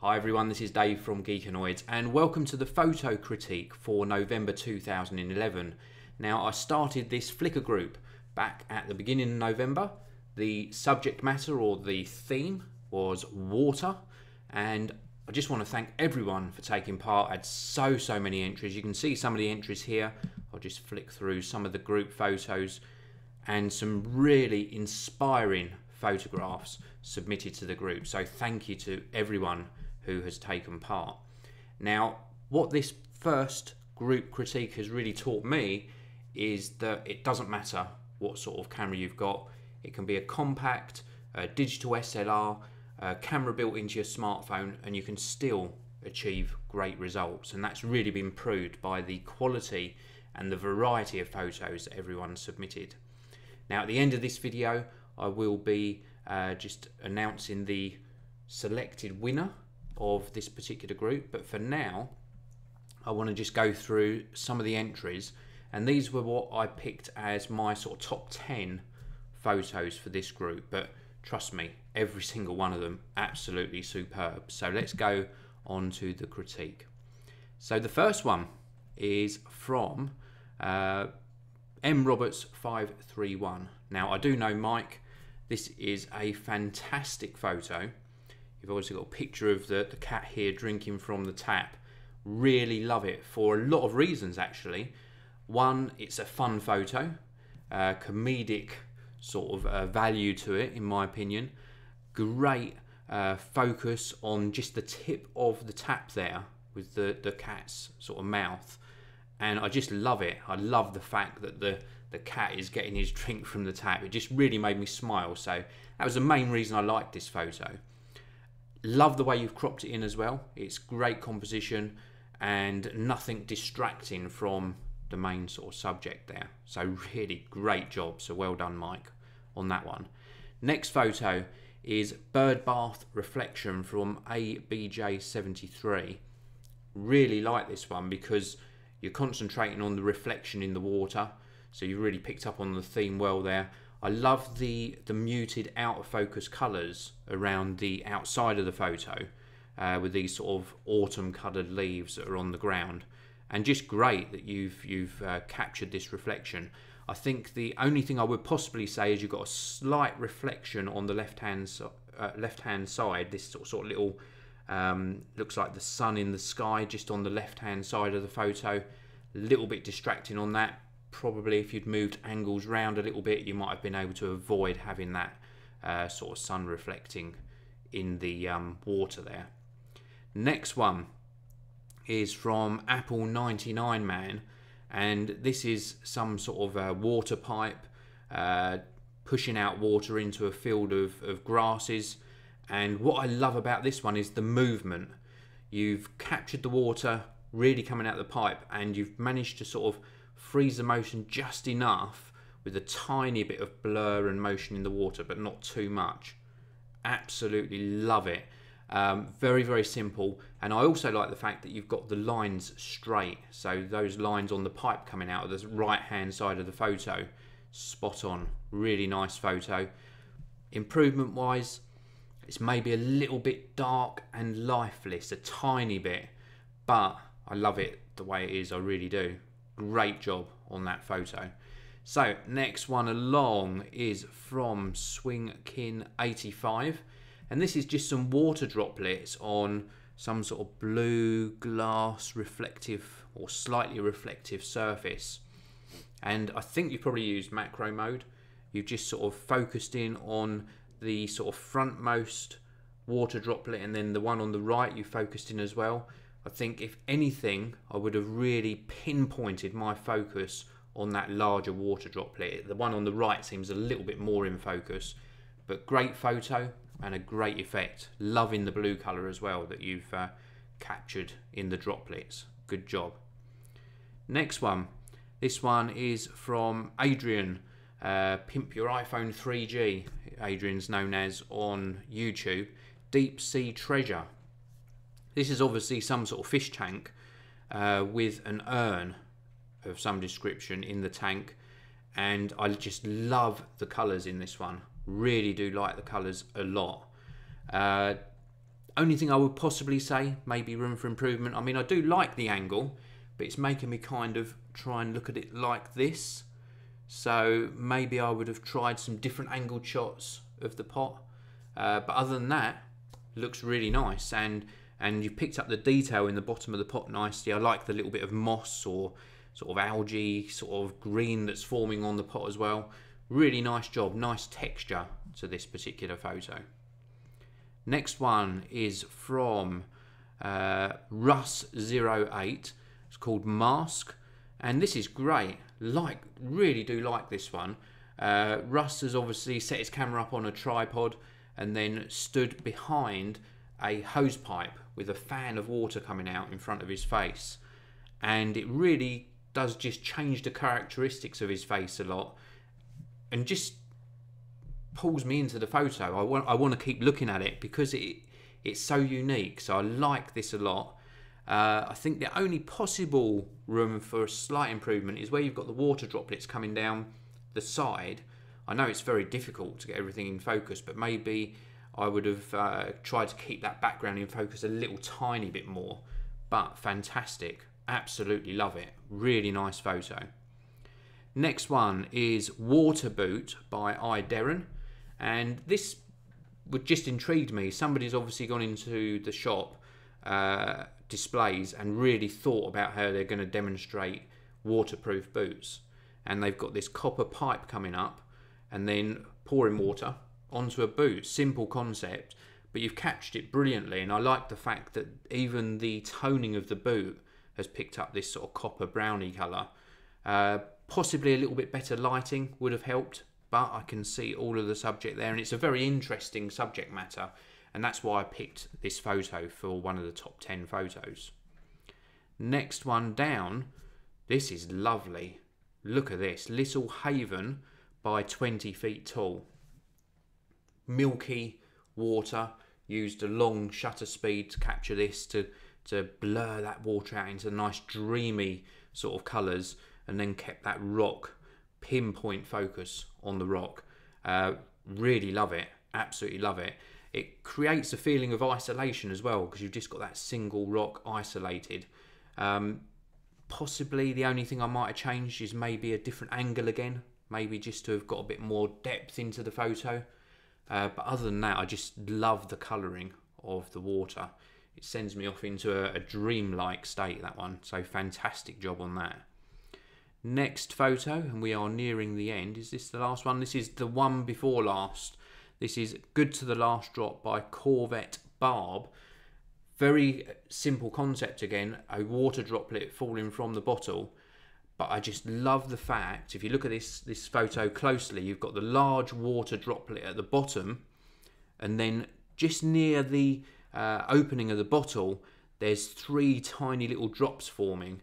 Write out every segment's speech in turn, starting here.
Hi everyone, this is Dave from Geekanoids and welcome to the photo critique for November 2011. Now I started this Flickr group back at the beginning of November. The subject matter or the theme was water, and I just want to thank everyone for taking part. I had so many entries. You can see some of the entries here. I'll just flick through some of the group photos and some really inspiring photographs submitted to the group. So thank you to everyone who has taken part. Now, what this first group critique has really taught me is that it doesn't matter what sort of camera you've got. It can be a compact, a digital SLR, a camera built into your smartphone, and you can still achieve great results. And that's really been proved by the quality and the variety of photos that everyone submitted. Now, at the end of this video, I will be just announcing the selected winner of this particular group, but for now I want to just go through some of the entries, and these were what I picked as my sort of top 10 photos for this group, but trust me, every single one of them absolutely superb. So let's go on to the critique. So the first one is from M Roberts 531. Now I do know Mike, this is a fantastic photo. You've obviously got a picture of the cat here drinking from the tap. Really love it for a lot of reasons actually. One, it's a fun photo, comedic sort of value to it in my opinion. Great focus on just the tip of the tap there with the cat's sort of mouth. And I just love it. I love the fact that the cat is getting his drink from the tap. It just really made me smile. So that was the main reason I liked this photo. Love the way you've cropped it in as well. It's great composition and nothing distracting from the main sort of subject there. So really great job. So well done, Mike, on that one. Next photo is Bird Bath Reflection from ABJ73. Really like this one because you're concentrating on the reflection in the water. So you really picked up on the theme well there. I love the muted out of focus colours around the outside of the photo with these sort of autumn coloured leaves that are on the ground, and just great that you've captured this reflection. I think the only thing I would possibly say is you've got a slight reflection on the left hand side. This sort of little looks like the sun in the sky just on the left hand side of the photo. A little bit distracting on that. Probably if you'd moved angles round a little bit, you might have been able to avoid having that sort of sun reflecting in the water there. Next one is from Apple 99 Man, and this is some sort of water pipe pushing out water into a field of grasses. And what I love about this one is the movement. You've captured the water really coming out of the pipe, and you've managed to sort of freeze the motion just enough with a tiny bit of blur and motion in the water, but not too much. Absolutely love it. Very simple. And I also like the fact that you've got the lines straight, so those lines on the pipe coming out of the right hand side of the photo, spot on. Really nice photo. Improvement wise, it's maybe a little bit dark and lifeless, a tiny bit, but I love it the way it is. I really do. Great job on that photo. So next one along is from Swingkin85, and this is just some water droplets on some sort of blue glass reflective or slightly reflective surface. And I think you've probably used macro mode. You've just sort of focused in on the sort of frontmost water droplet, and then the one on the right you focused in as well. I think if anything, I would have really pinpointed my focus on that larger water droplet. The one on the right seems a little bit more in focus, but great photo and a great effect. Loving the blue colour as well that you've captured in the droplets. Good job. Next one. This one is from Adrian, Pimp Your iPhone 3G. Adrian's known as on YouTube. Deep Sea Treasure. This is obviously some sort of fish tank with an urn of some description in the tank, and I just love the colours in this one. Really do like the colours a lot. Only thing I would possibly say, maybe room for improvement. I mean, I do like the angle, but it's making me kind of try and look at it like this. So maybe I would have tried some different angled shots of the pot. But other than that, it looks really nice. And you've picked up the detail in the bottom of the pot nicely. I like the little bit of moss or sort of algae, sort of green that's forming on the pot as well. Really nice job, nice texture to this particular photo. Next one is from Russ08. It's called Mask, and this is great. Really do like this one. Russ has obviously set his camera up on a tripod and then stood behind a hose pipe with a fan of water coming out in front of his face, and it really does just change the characteristics of his face a lot and just pulls me into the photo. I want to keep looking at it because it's so unique. So I like this a lot. I think the only possible room for a slight improvement is where you've got the water droplets coming down the side. I know it's very difficult to get everything in focus, but maybe I would have tried to keep that background in focus a little tiny bit more. But fantastic, absolutely love it. Really nice photo. Next one is Water Boot by Darren, and this would just intrigued me. Somebody's obviously gone into the shop displays and really thought about how they're going to demonstrate waterproof boots, and they've got this copper pipe coming up and then pouring water onto a boot. Simple concept, but you've captured it brilliantly, and I like the fact that even the toning of the boot has picked up this sort of copper browny colour. Possibly a little bit better lighting would have helped, but I can see all of the subject there, and it's a very interesting subject matter, and that's why I picked this photo for one of the top 10 photos. Next one down, this is lovely. Look at this, Little Haven by 20 Feet Tall. Milky water, used a long shutter speed to capture this, to blur that water out into nice dreamy sort of colours, and then kept that rock pinpoint focus on the rock. Really love it, absolutely love it. It creates a feeling of isolation as well, because you've just got that single rock isolated. Possibly the only thing I might have changed is maybe a different angle again, maybe just to have got a bit more depth into the photo. But other than that, I just love the colouring of the water. It sends me off into a dreamlike state, that one. So fantastic job on that. Next photo, and we are nearing the end. Is this the last one? This is the one before last. This is Good to the Last Drop by Corvette Barb. Very simple concept again, a water droplet falling from the bottle. But I just love the fact, if you look at this photo closely, you've got the large water droplet at the bottom, and then just near the opening of the bottle, there's 3 tiny little drops forming.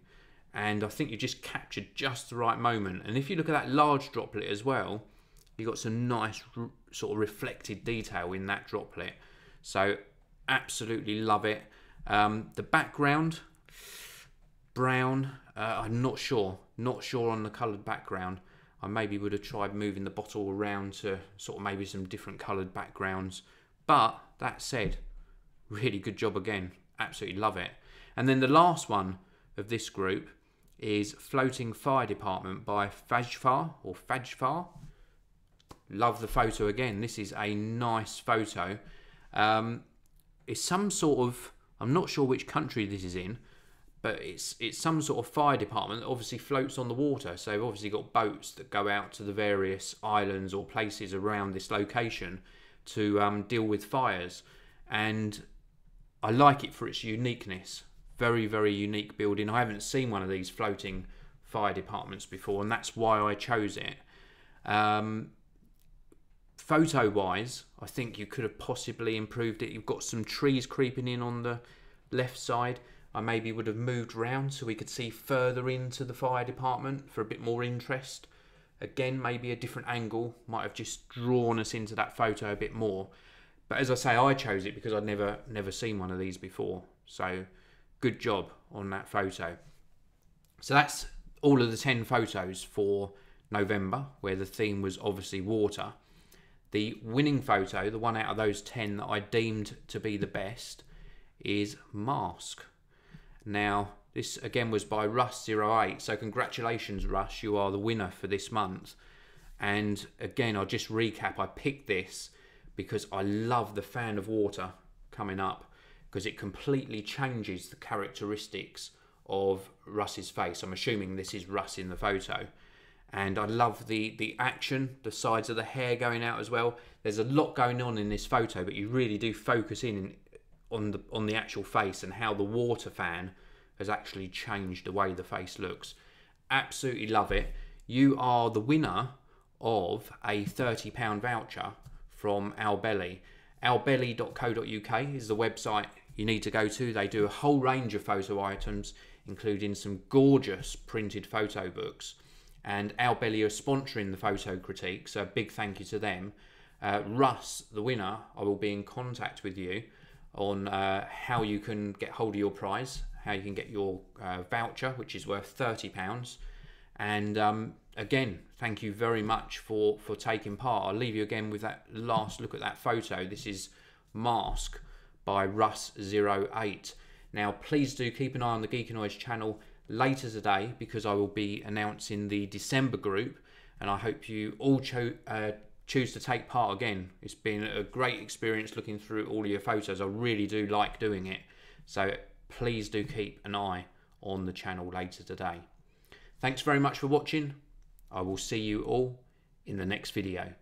And I think you just captured just the right moment. And if you look at that large droplet as well, you've got some nice sort of reflected detail in that droplet. So absolutely love it. The background, brown, I'm not sure on the coloured background. I maybe would have tried moving the bottle around to sort of maybe some different coloured backgrounds. But that said, really good job again. Absolutely love it. And then the last one of this group is Floating Fire Department by Fajfar. Love the photo again. This is a nice photo. It's some sort of, I'm not sure which country this is in, but it's some sort of fire department that obviously floats on the water. So they've obviously got boats that go out to the various islands or places around this location to deal with fires. And I like it for its uniqueness. Very, very unique building. I haven't seen one of these floating fire departments before, and that's why I chose it. Photo-wise, I think you could have possibly improved it. You've got some trees creeping in on the left side. I maybe would have moved round so we could see further into the fire department for a bit more interest. Again, maybe a different angle might have just drawn us into that photo a bit more. But as I say, I chose it because I'd never seen one of these before. So good job on that photo. So that's all of the 10 photos for November, where the theme was obviously water. The winning photo, the one out of those 10 that I deemed to be the best, is Mask. Now, this again was by Russ08, so congratulations Russ, you are the winner for this month. And again, I'll just recap, I picked this because I love the fan of water coming up, because it completely changes the characteristics of Russ's face. I'm assuming this is Russ in the photo. And I love the action, the sides of the hair going out as well. There's a lot going on in this photo, but you really do focus in on the actual face and how the water fan has actually changed the way the face looks. Absolutely love it. You are the winner of a £30 voucher from Albelli. Albelli.co.uk is the website you need to go to. They do a whole range of photo items, including some gorgeous printed photo books. And Albelli are sponsoring the photo critique, so a big thank you to them. Russ, the winner, I will be in contact with you on how you can get hold of your prize, how you can get your voucher, which is worth £30. And again, thank you very much for taking part. I'll leave you again with that last look at that photo. This is Mask by Russ08. Now, please do keep an eye on the Geekanoids channel later today, because I will be announcing the December group, and I hope you all choose to take part again. It's been a great experience looking through all of your photos. I really do like doing it, so please do keep an eye on the channel later today. Thanks very much for watching. I will see you all in the next video.